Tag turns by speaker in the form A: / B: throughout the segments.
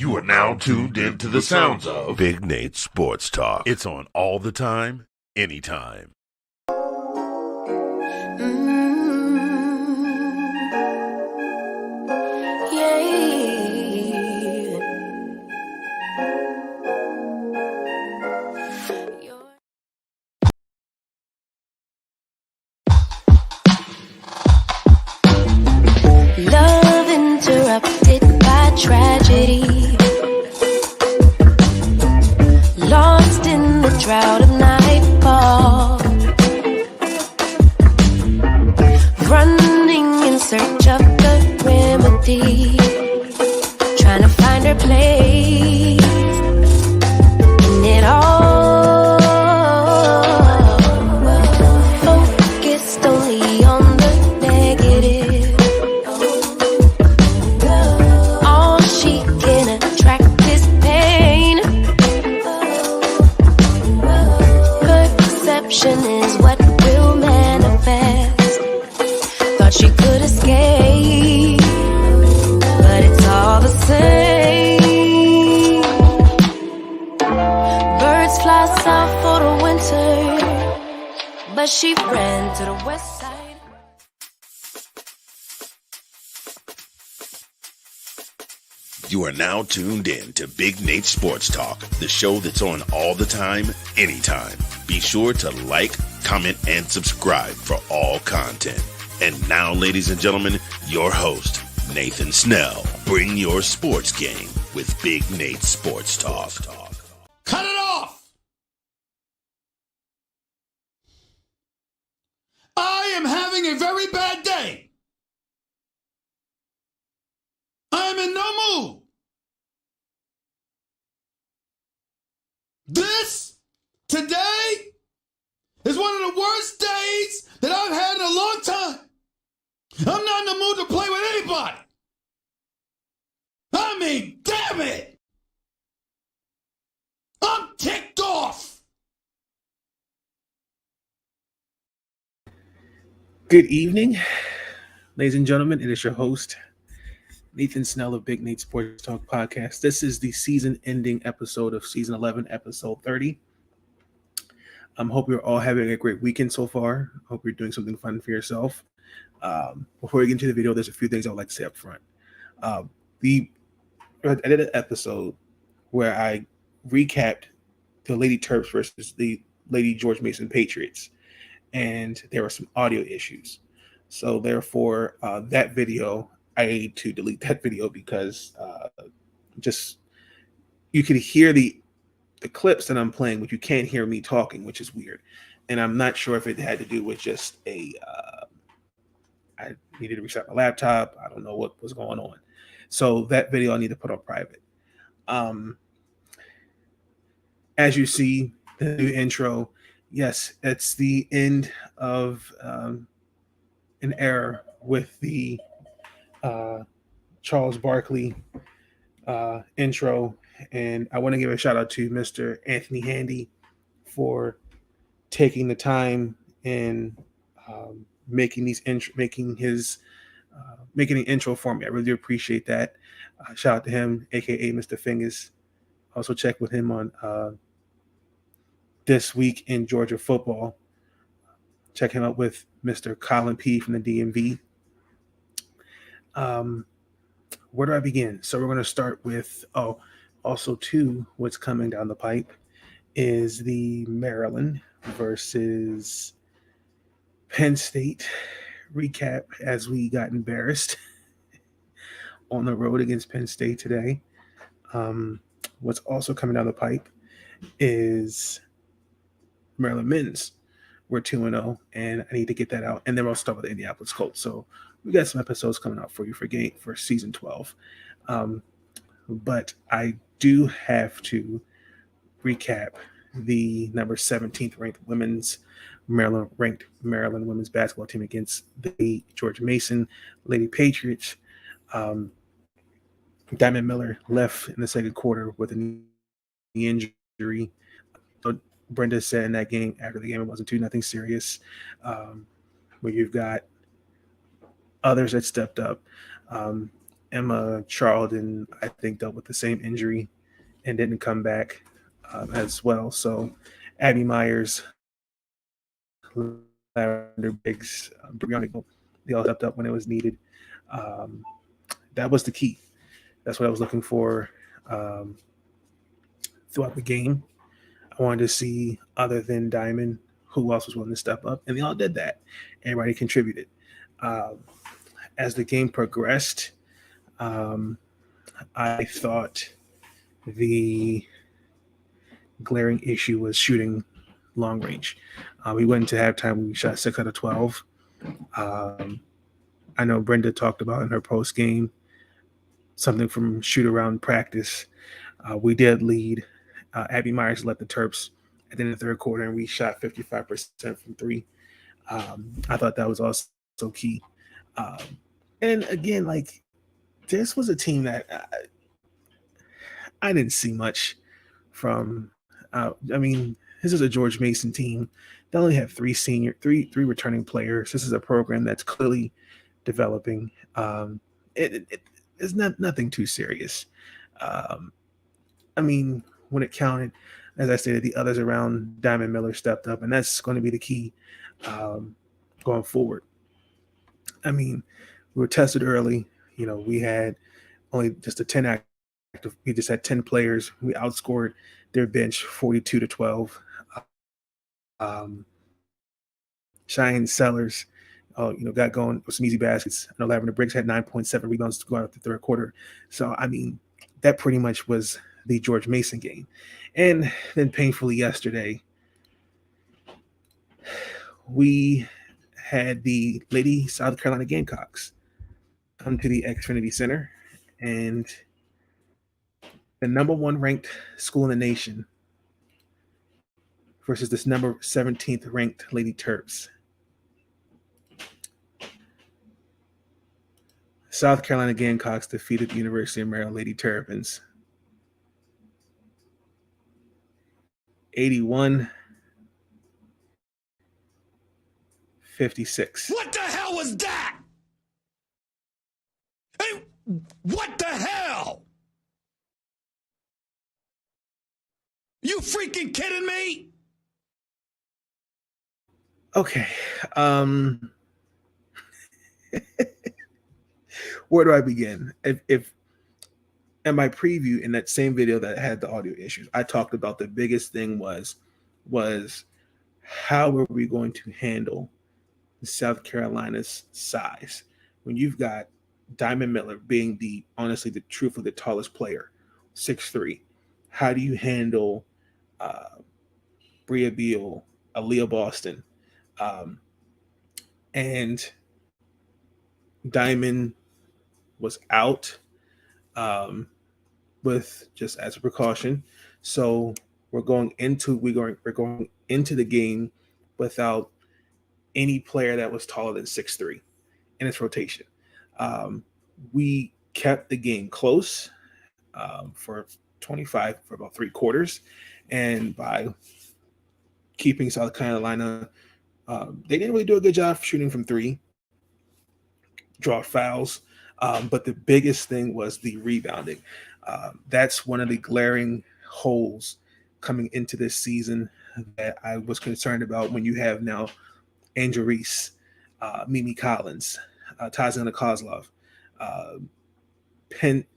A: You are now tuned into the sounds of
B: Big Nate Sports Talk.
A: It's on all the time, anytime.
C: Love interrupted by tragedy, lost in the drought of nightfall, running in search of the remedy, trying to find her place in it all, focused only on the negative. All she can attract is pain. Perception is what will manifest. Thought she could escape, but it's all the same. Birds fly south for the winter, but she ran to the west side.
B: You are now tuned in to Big Nate Sports Talk, the show that's on all the time, anytime. Be sure to like, comment, and subscribe for all content. And now, ladies and gentlemen, your host, Nathan Snell. Bring your sports game with Big Nate Sports Talk.
D: Cut it off! I am having a very bad day. I am in no mood. This, today, is one of the worst days that I've had in a long time. I'm not in the mood to play with anybody. I mean, damn it! I'm ticked off.
E: Good evening, ladies and gentlemen. It is your host, Nathan Snell of Big Nate Sports Talk Podcast. This is the season-ending episode of Season 11, Episode 30. Hope you're all having a great weekend so far. Hope you're doing something fun for yourself. Before we get into the video, there's a few things I would like to say up front. I did an episode where I recapped the Lady Terps versus the Lady George Mason Patriots, and there were some audio issues. So therefore, that video, I need to delete that video because just you can hear the clips that I'm playing, but you can't hear me talking, which is weird. And I'm not sure if it had to do with just I needed to reset my laptop. I don't know what was going on. So that video I need to put on private. As you see, the new intro, yes, it's the end of an era with the Charles Barkley intro, and I want to give a shout out to Mr. Anthony Handy for taking the time and making an intro for me. I really appreciate that. Shout out to him, aka Mr. Fingers. Also check with him on This Week in Georgia Football. Check him out with Mr. Colin P from the DMV. Where do I begin? So we're going to start with, also too, what's coming down the pipe is the Maryland versus Penn State recap, as we got embarrassed on the road against Penn State today. What's also coming down the pipe is Maryland men's. We're 2-0, and I need to get that out. And then we'll start with the Indianapolis Colts. So we got some episodes coming out for you for season 12. But I do have to recap the number 17th ranked Maryland women's basketball team against the George Mason Lady Patriots. Diamond Miller left in the second quarter with a knee injury. Brenda said in that game, after the game, it wasn't nothing serious. Where you've got others that stepped up. Emma Charlton, I think, dealt with the same injury and didn't come back as well. So Abby Myers, Lavender Biggs, Brianna, they all stepped up when it was needed. Um, that was the key. That's what I was looking for throughout the game. I wanted to see, other than Diamond, who else was willing to step up, and they all did that. Everybody contributed. As the game progressed, I thought the glaring issue was shooting long range. We went into halftime, we shot 6 out of 12. I know Brenda talked about in her post game something from shoot around practice. We did lead. Abby Myers led the Terps at the end of the third quarter, and we shot 55% from three. I thought that was also key. And again, like, this was a team that I didn't see much from. I mean, this is a George Mason team. They only have three returning players. This is a program that's clearly developing. It's nothing too serious. I mean, when it counted, as I stated, the others around Diamond Miller stepped up, and that's going to be the key going forward. I mean, we were tested early. You know, we had only just a 10 active. We just had 10 players. We outscored their bench 42-12. Shine Sellers, got going with some easy baskets. I know Lavender Briggs had 9.7 rebounds to go out the third quarter. So, I mean, that pretty much was the George Mason game. And then painfully yesterday, we had the Lady South Carolina Gamecocks come to the Xfinity Center, and the number 1 ranked school in the nation versus this number 17th ranked Lady Terps. South Carolina Gamecocks defeated the University of Maryland Lady Terrapins 81-56.
D: What the hell was that? Hey, what the hell? You freaking kidding me?
E: Okay. Where do I begin? If in my preview in that same video that had the audio issues, I talked about the biggest thing was how are we going to handle South Carolina's size when you've got Diamond Miller being honestly the tallest player, 6'3". How do you handle Bria Beal, Aaliyah Boston, and Diamond was out with just as a precaution. So we're going into the game without any player that was taller than 6'3" in its rotation. We kept the game close for about 3 quarters, and by keeping South Carolina, they didn't really do a good job shooting from 3, draw fouls. But the biggest thing was the rebounding. That's one of the glaring holes coming into this season that I was concerned about when you have now Angel Reese, Mimi Collins, Taziana Kozlov,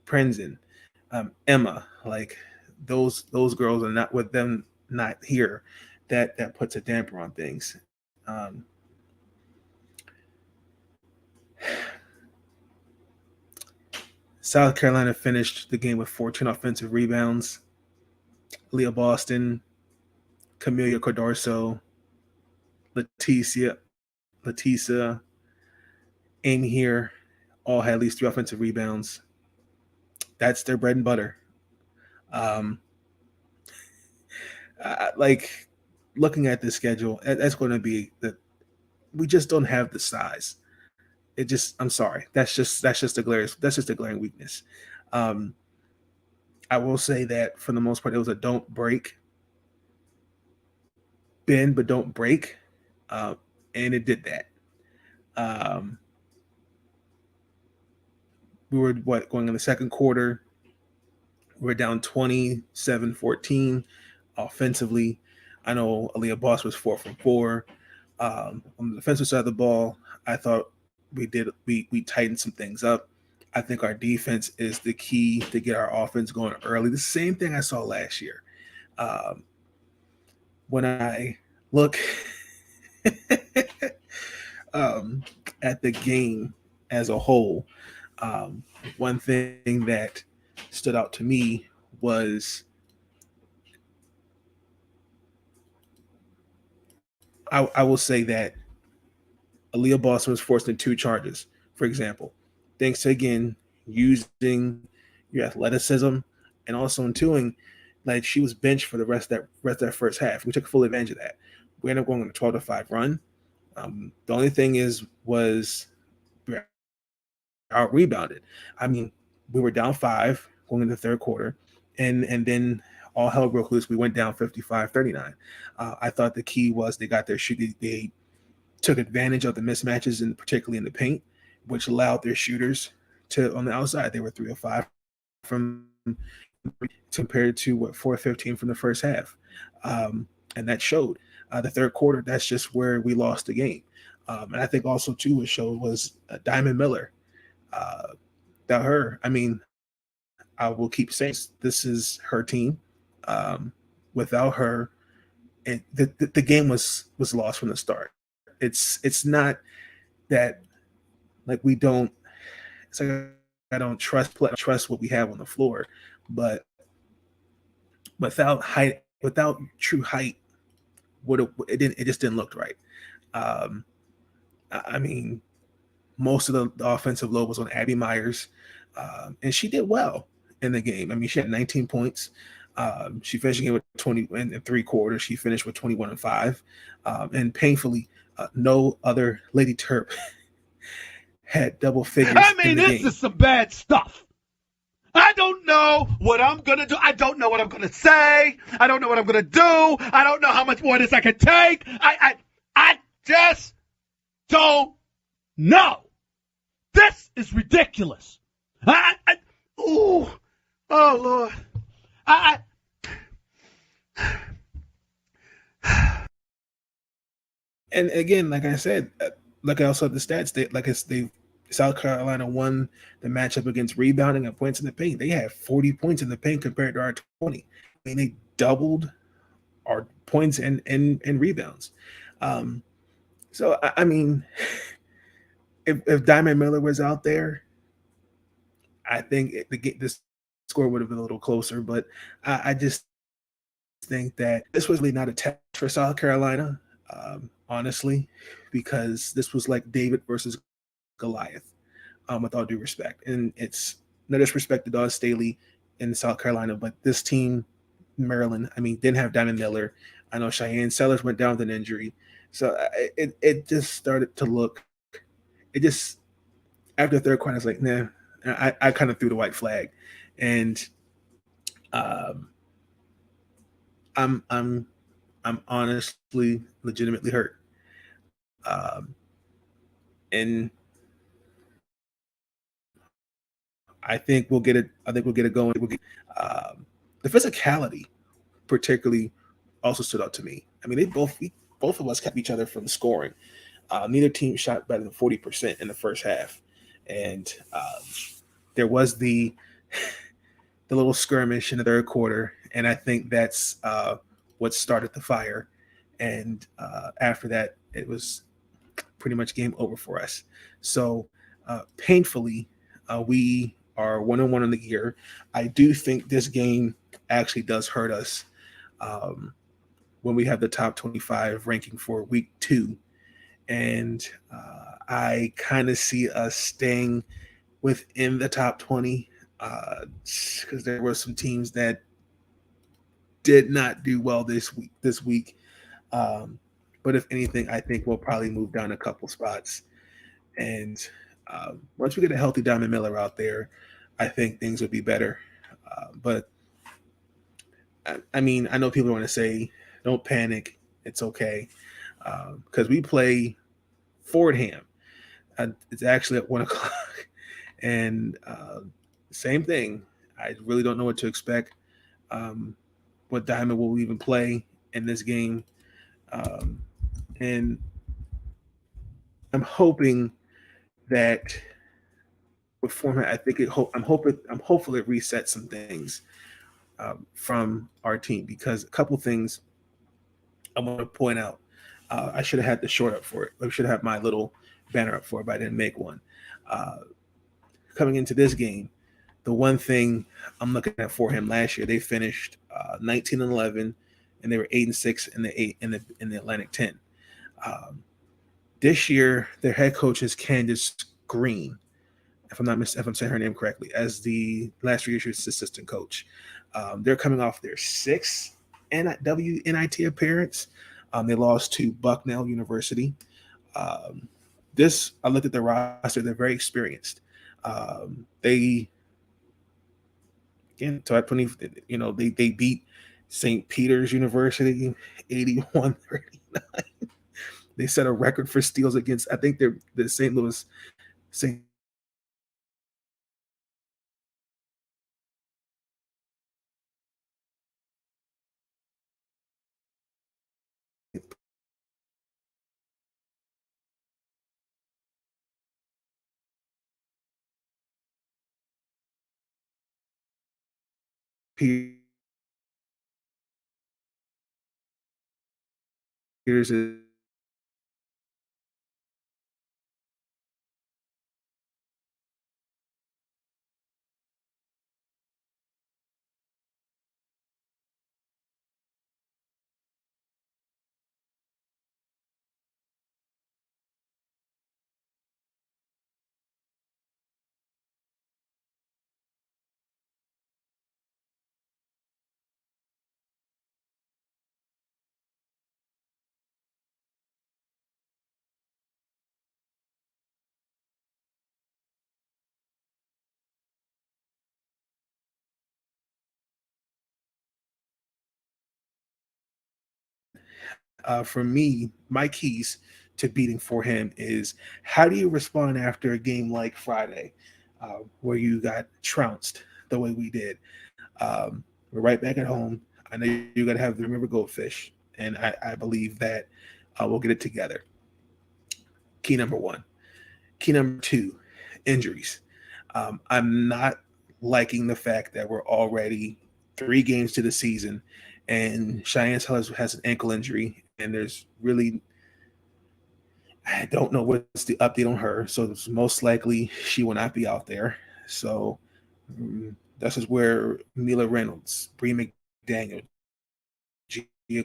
E: Prenzen, Emma. Like those girls are not, with them not here, that puts a damper on things. South Carolina finished the game with 14 offensive rebounds. Leah Boston, Camelia Cordorso, Leticia, Amy here, all had at least 3 offensive rebounds. That's their bread and butter. Like looking at the schedule, that's going to be that we just don't have the size. I'm sorry. That's just a glaring weakness. I will say that for the most part, it was a don't break, bend but don't break, and it did that. we were going in the second quarter. We're down 27-14 offensively. I know Aaliyah Boss was 4 from 4. On the defensive side of the ball, I thought we tightened some things up. I think our defense is the key to get our offense going early. The same thing I saw last year. When I look at the game as a whole, one thing that stood out to me was I will say that Aaliyah Boston was forced in 2 charges, for example, thanks to, again, using your athleticism and also in doing, like, she was benched for the rest of that first half. We took full advantage of that. We ended up going on a 12-5 run. The only thing was we out rebounded. I mean, we were down 5 going into the third quarter, and then all hell broke loose. We went down 55-39. I thought the key was they got their shooting. They took advantage of the mismatches, and particularly in the paint, which allowed their shooters to, on the outside, they were 3 of 5 from compared to 4 of 15 from the first half, and that showed. The third quarter, that's just where we lost the game, and I think also too what showed was Diamond Miller. Without her, I mean, I will keep saying this is her team. Without her, the game was lost from the start. It's not that like we don't. It's like I don't trust what we have on the floor, but without height, without true height, it just didn't look right. I mean, most of the offensive load was on Abby Myers, and she did well in the game. I mean, she had 19 points. She finished the game with 20 in 3 quarters. She finished with 21 and 5. And painfully, no other Lady Terp had double figures.
F: I mean, this is some bad stuff. I don't know what I'm going to do. I don't know what I'm going to say. I don't know what I'm going to do. I don't know how much more of this I can take. I just don't know. This is ridiculous. Oh, Lord.
E: And again, like I said, like I also had the stats, South Carolina won the matchup against rebounding and points in the paint. They had 40 points in the paint compared to our 20. I mean, they doubled our points and rebounds. So I mean, if Diamond Miller was out there, I think this score would have been a little closer. But I just think that this was really not a test for South Carolina, honestly, because this was like David versus Goliath, with all due respect. And it's no disrespect to Dawn Staley in South Carolina, but this team, Maryland, I mean, didn't have Diamond Miller. I know Cheyenne Sellers went down with an injury. So it just started to look, after the third quarter, I was like, nah, I kind of threw the white flag. And I'm honestly legitimately hurt. And I think we'll get it. I think we'll get it going. The physicality, particularly, also stood out to me. I mean, both of us kept each other from scoring. Neither team shot better than 40% in the first half, and there was the little skirmish in the third quarter, and I think that's what started the fire. And after that, it was pretty much game over for us. So painfully, we are 1-1 in the year. I do think this game actually does hurt us when we have the top 25 ranking for week 2. And I kind of see us staying within the top 20 because there were some teams that did not do well this week. But if anything, I think we'll probably move down a couple spots. And once we get a healthy Diamond Miller out there, I think things would be better. But I mean, I know people want to say, don't panic. It's okay. Because we play Fordham. It's actually at 1:00. And same thing. I really don't know what to expect. What Diamond will even play in this game. And I'm hoping that with format, I think I'm hopeful it resets some things from our team, because a couple things I want to point out. I should have had the short up for it. I should have had my little banner up for it, but I didn't make one. Uh, Coming into this game, the one thing I'm looking at for him last year, they finished 19-11, and they were 8-6 in the Atlantic 10. This year, their head coach is Candace Green, if I'm saying her name correctly, as the last 3 years assistant coach. They're coming off their sixth WNIT appearance. They lost to Bucknell University. I looked at the roster; they're very experienced. They again, top 20. They beat St. Peter's University 81-39. They set a record for steals against. I think they're the St. Peter's for me, my keys to beating for him is, how do you respond after a game like Friday, where you got trounced the way we did? We're right back at home. I know you got to have the Remember Goldfish, and I believe that we'll get it together. Key number one. Key number two, injuries. I'm not liking the fact that we're already 3 games to the season, and Cheyenne has an ankle injury, and there's really, I don't know what's the update on her. So it's most likely she will not be out there. So this is where Mila Reynolds, Bree McDaniel, Gia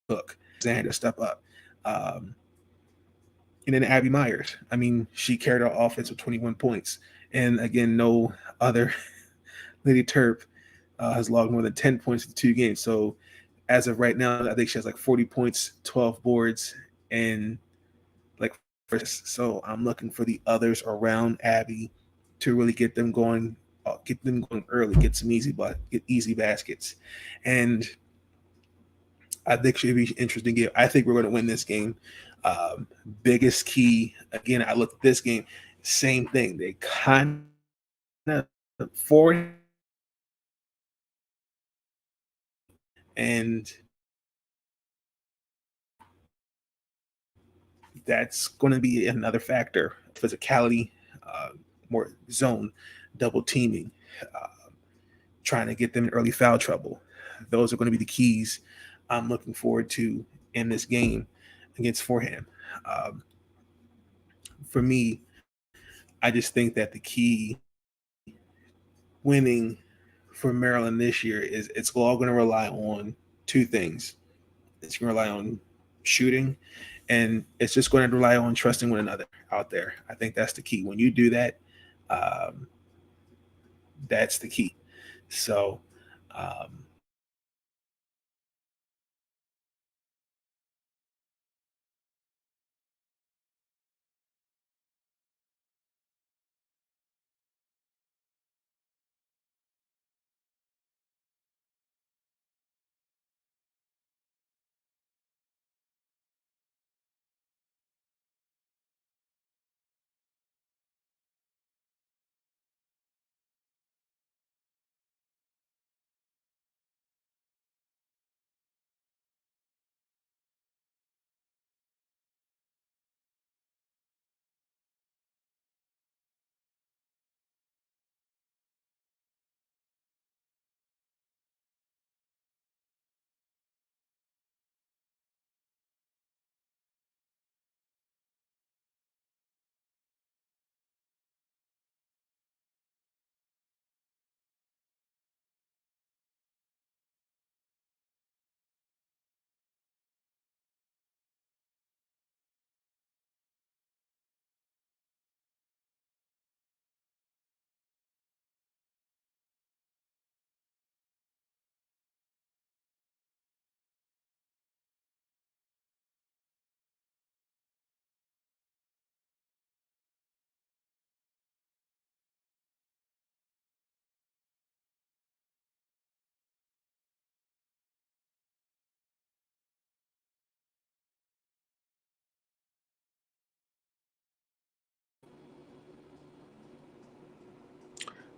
E: Cook, Xander step up. And then Abby Myers. I mean, she carried our offense with 21 points. And again, no other Lady Terp has logged more than 10 points in 2 games. So as of right now, I think she has like 40 points, 12 boards, and like first. So I'm looking for the others around Abby to really get them going early, get some easy baskets. And I think should be interesting game. I think we're going to win this game. Biggest key, again, I looked at this game, same thing. They kind of forward, and that's going to be another factor. Physicality, more zone, double teaming, uh, trying to get them in early foul trouble. Those are going to be the keys I'm looking forward to in this game against Foreham. Um, for me, I just think that the key winning for Maryland this year is it's all going to rely on 2 things. It's going to rely on shooting, and it's just going to rely on trusting one another out there. I think that's the key. When you do that, um, that's the key. So um,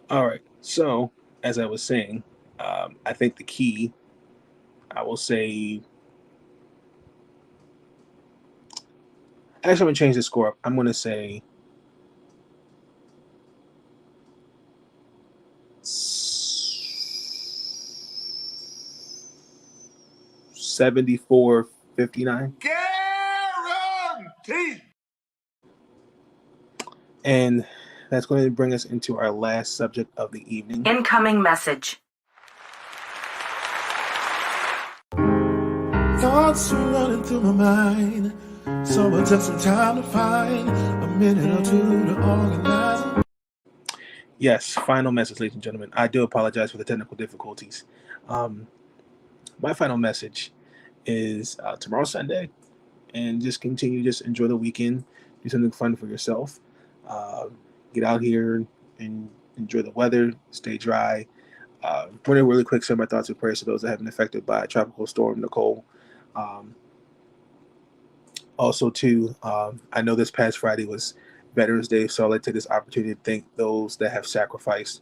E: All right. So, as I was saying, I think the key, I will say, actually, I'm going to change the score up. I'm going to say 74-59.
A: Guaranteed.
E: And that's going to bring us into our last subject of the evening.
G: Incoming message.
D: Thoughts are running through my mind, so I took some time to find a minute or two to organize them.
E: Yes, final message, ladies and gentlemen. I do apologize for the technical difficulties. My final message is tomorrow Sunday, and just enjoy the weekend, do something fun for yourself. Get out here and enjoy the weather, stay dry. Really quick, send my thoughts and prayers to those that have been affected by Tropical Storm Nicole. Also, too, I know this past Friday was Veterans Day, so I'd like to take this opportunity to thank those that have sacrificed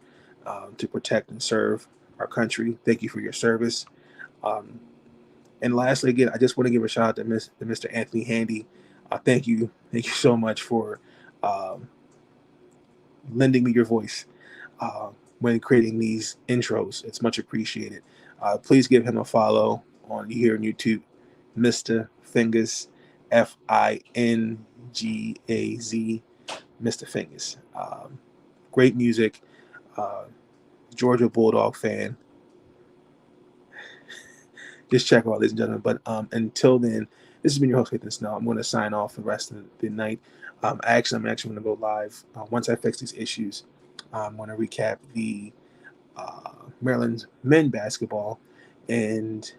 E: to protect and serve our country. Thank you for your service. And lastly, again, I just want to give a shout out to Mr. Anthony Handy. Thank you so much for lending me your voice when creating these intros. It's much appreciated. Please give him a follow here on YouTube, Mr. Fingers, Fingaz, Mr. Fingers. Great music. Georgia Bulldog fan. Just check out, ladies and gentlemen. But until then, this has been your host, Nathan Snell. I'm going to sign off for the rest of the night. I'm actually going to go live once I fix these issues. I'm going to recap the Maryland's men basketball, and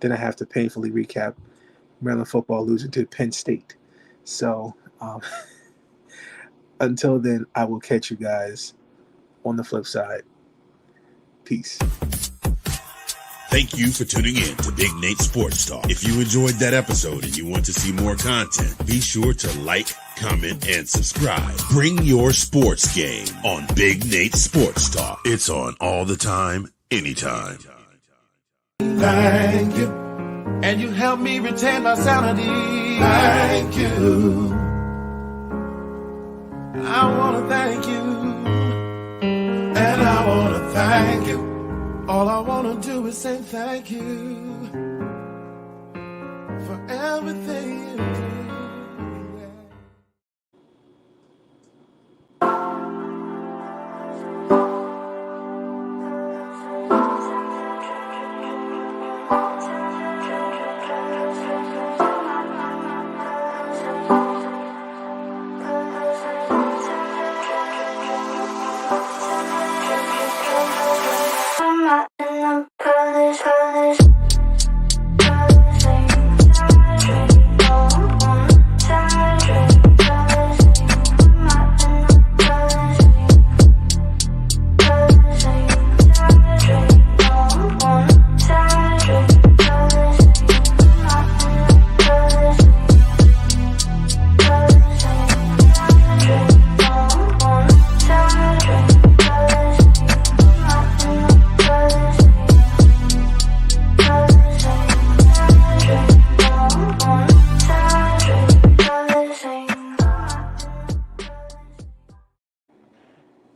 E: then I have to painfully recap Maryland football losing to Penn State. So until then, I will catch you guys on the flip side. Peace.
B: Thank you for tuning in to Big Nate Sports Talk. If you enjoyed that episode and you want to see more content, be sure to like, comment, and subscribe. Bring your sports game on Big Nate Sports Talk.
A: It's on all the time, anytime.
D: Thank you, and you helped me retain my sanity. Thank you. I want to thank you, and I want to thank you. All I want to do is say thank you for everything you do.